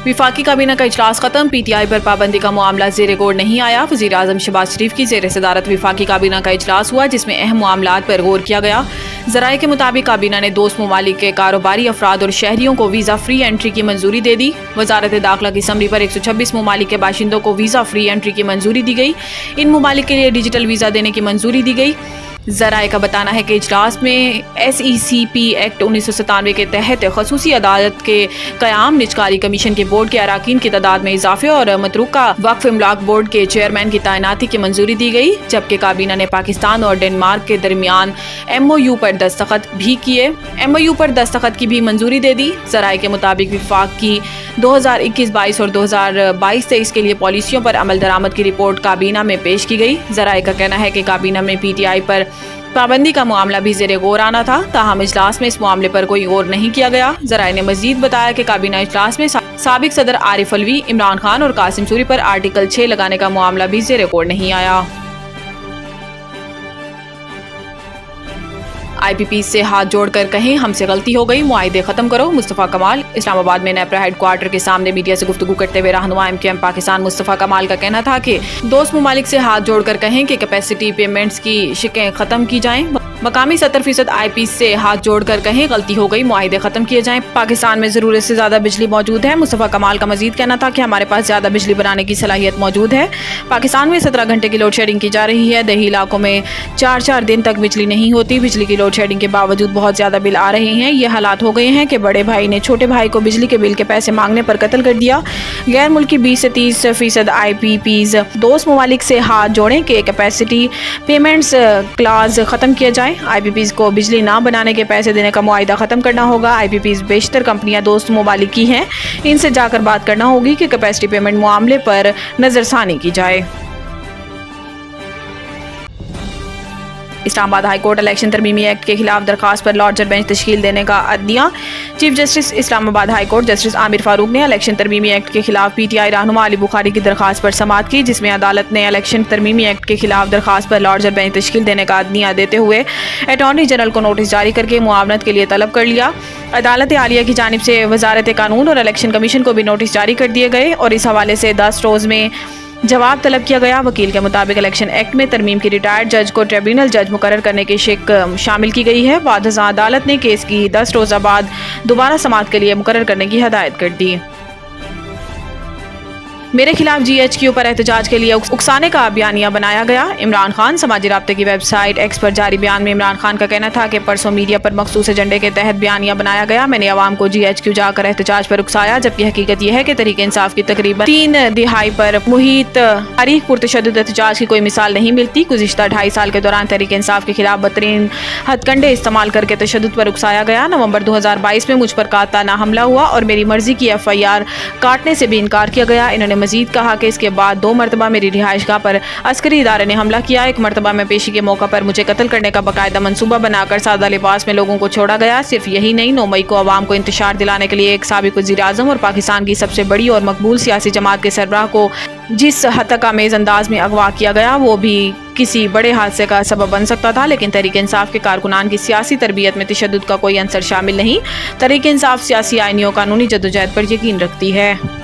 वफाकी काबीना का इजलास खत्म, PTI पर पाबंदी का मामला ज़ेर गौर नहीं आया। वज़ीर आज़म शहबाज शरीफ की ज़ेर सदारत वफाकी काबीना का इजलास हुआ, जिसमें अहम मामलात पर गौर किया गया। ज़राए के मुताबिक काबीना ने दोस्त ममालिक के कारोबारी अफराद और शहरियों को वीज़ा फ्री एंट्री की मंजूरी दे दी। वजारत दाखिला की समरी पर 126 ममालिक के बाशिंदों को वीज़ा फ्री एंट्री की मंजूरी दी गई। इन ममालिक के लिए डिजिटल वीज़ा देने की मंजूरी दी गई। ज़राए का बताना है कि इजलास में SECP एक्ट 1997 के तहत खसूसी अदालत के क़याम, निजकारी कमीशन के बोर्ड के अराकीन की तादाद में इजाफे और मतरूका वक्फ इमलाक बोर्ड के चेयरमैन की तैनाती की मंजूरी दी गई। जबकि काबीना ने पाकिस्तान और डेनमार्क के दरमियान MOU पर दस्तखत भी किए। MOU पर दस्तखत की भी मंजूरी दे दी। ज़राए के मुताबिक वफाक की 2021-22 और 2022-23 के लिए पॉलिसियों पर अमल दरामद की रिपोर्ट काबीना में पेश की गई। ज़राए का कहना है कि काबीना में PTI पर पाबंदी का मामला भी ज़ेरे गौर आना था, ताहम इजलास में इस मामले पर कोई गौर नहीं किया गया। ज़राए ने मजीद बताया कि काबीना इजलास में साबिक सदर आरिफ अलवी, इमरान खान और कासिम सूरी पर आर्टिकल 6 लगाने का मामला भी ज़ेरे गौर नहीं आया। IPP से हाथ जोड़कर कहें हमसे गलती हो गई, मुआहिदे खत्म करो। मुस्तफ़ा कमाल इस्लामाबाद में नेपरा हेडक्वार्टर के सामने मीडिया से गुफ्तगू करते हुए रहनुमा MQM पाकिस्तान मुस्तफ़ा कमाल का कहना था कि दोस्त ममालिक से हाथ जोड़कर कहें कि कैपेसिटी पेमेंट्स की शिकें ख़त्म की जाएं। मकामी 70% IP से हाथ जोड़कर कहें गलती हो गई, मुआहिदे ख़त्म किए जाएं। पाकिस्तान में ज़रूरत से ज़्यादा बिजली मौजूद है। मुस्तफ़ा कमाल का मजीद कहना था कि हमारे पास ज़्यादा बिजली बनाने की सलाहियत मौजूद है। पाकिस्तान में 17 घंटे की लोड शेडिंग की जा रही है। दही इलाकों में 4-4 दिन तक बिजली नहीं होती। बिजली की लोड शेडिंग के बावजूद बहुत ज़्यादा बिल आ रहे हैं। ये हालात हो गए हैं कि बड़े भाई ने छोटे भाई को बिजली के बिल के पैसे मांगने पर कत्ल कर दिया। गैर मुल्की 20 से 30% IPPs दोस्त ममालिक से हाथ जोड़ें कि कैपेसिटी पेमेंट्स क्लाज ख़त्म किया जाए। IPPs को बिजली ना बनाने के पैसे देने का मुआहिदा ख़त्म करना होगा। IPPs बेशतर कंपनियां दोस्त ममालिक की हैं, इनसे जाकर बात करना होगी कि कैपेसिटी पेमेंट मामले पर नज़रसानी की जाए। इस्लामाबाद हाई कोर्ट इलेक्शन तरमीमी एक्ट के खिलाफ दरखास्त पर लॉर्जर बेंच तश्कील देने का अदनिया। Chief justice Islamabad high court justice Aamir Farooq ने इलेक्शन तरमीमी एक्ट के खिलाफ PTI रहनुमा अली बुखारी की दरखास्त पर समाअत की, जिसमें अदालत ने इलेक्शन तरमीमी एक्ट के खिलाफ दरखास्त पर लॉर्जर बेंच तश्कील देने का अदनिया देते हुए अटॉर्नी जनरल को नोटिस जारी करके मुआवनत के लिए तलब कर लिया। अदालत आलिया की जानिब से वजारत कानून और इलेक्शन कमीशन को भी नोटिस जारी कर दिए गए और इस हवाले से 10 रोज़ में जवाब तलब किया गया। वकील के मुताबिक इलेक्शन एक्ट में तरमीम की रिटायर्ड जज को ट्रिब्यूनल जज मुकर्रर करने की शिक शामिल की गई है। बाद अदालत ने केस की 10 रोज़ा बाद दोबारा समाअत के लिए मुकर्रर करने की हदायत कर दी। मेरे खिलाफ GHQ पर एहतजाज के लिए उकसाने का बयानिया बनाया गया। इमरान खान समाजी राब्ते की वेबसाइट X पर जारी बयान में इमरान खान का कहना था कि परसों मीडिया पर मखसूस एजेंडे के तहत बयानिया बनाया गया। मैंने अवाम को GHQ जाकर एहतजाज पर उकसाया, जबकि हकीकत यह है कि तहरीक इंसाफ की तकरीबन 3 दिहाई पर मुहित तारीख पुरतशद्दुद एहतजाज की कोई मिसाल नहीं मिलती। गुज़िश्ता 2.5 साल के दौरान तहरीक इंसाफ के खिलाफ बदतरीन हथकंडे इस्तेमाल करके तशद्दुद पर उकसाया गया। नवंबर 2022 में मुझ पर काताना हमला हुआ और मेरी मर्जी की FIR काटने से भी इनकार किया गया। इन्होंने मजीद कहा कि इसके बाद 2 मरतबा मेरी रिहाइशगाह पर अस्करी इदारे ने हमला किया। एक मरतबा में पेशी के मौका पर मुझे कत्ल करने का बाकायदा मंसूबा बनाकर सादा लिबास में लोगों को छोड़ा गया। सिर्फ यही नहीं, 9 मई को अवाम को इंतशार दिलाने के लिए एक साबिक वज़ीर-ए-आज़म और पाकिस्तान की सबसे बड़ी और मकबूल सियासी जमात के सरबराह को जिस हतक-आमेज़ अंदाज में अगवा किया गया, वो भी किसी बड़े हादसे का सबब बन सकता था। लेकिन तहरीक इंसाफ के कारकुनान की सियासी तरबियत में तशद्दुद का कोई अंसर शामिल नहीं। तहरीक इंसाफ सियासी, आईनी और कानूनी जद्दोजहद पर यकीन रखती है।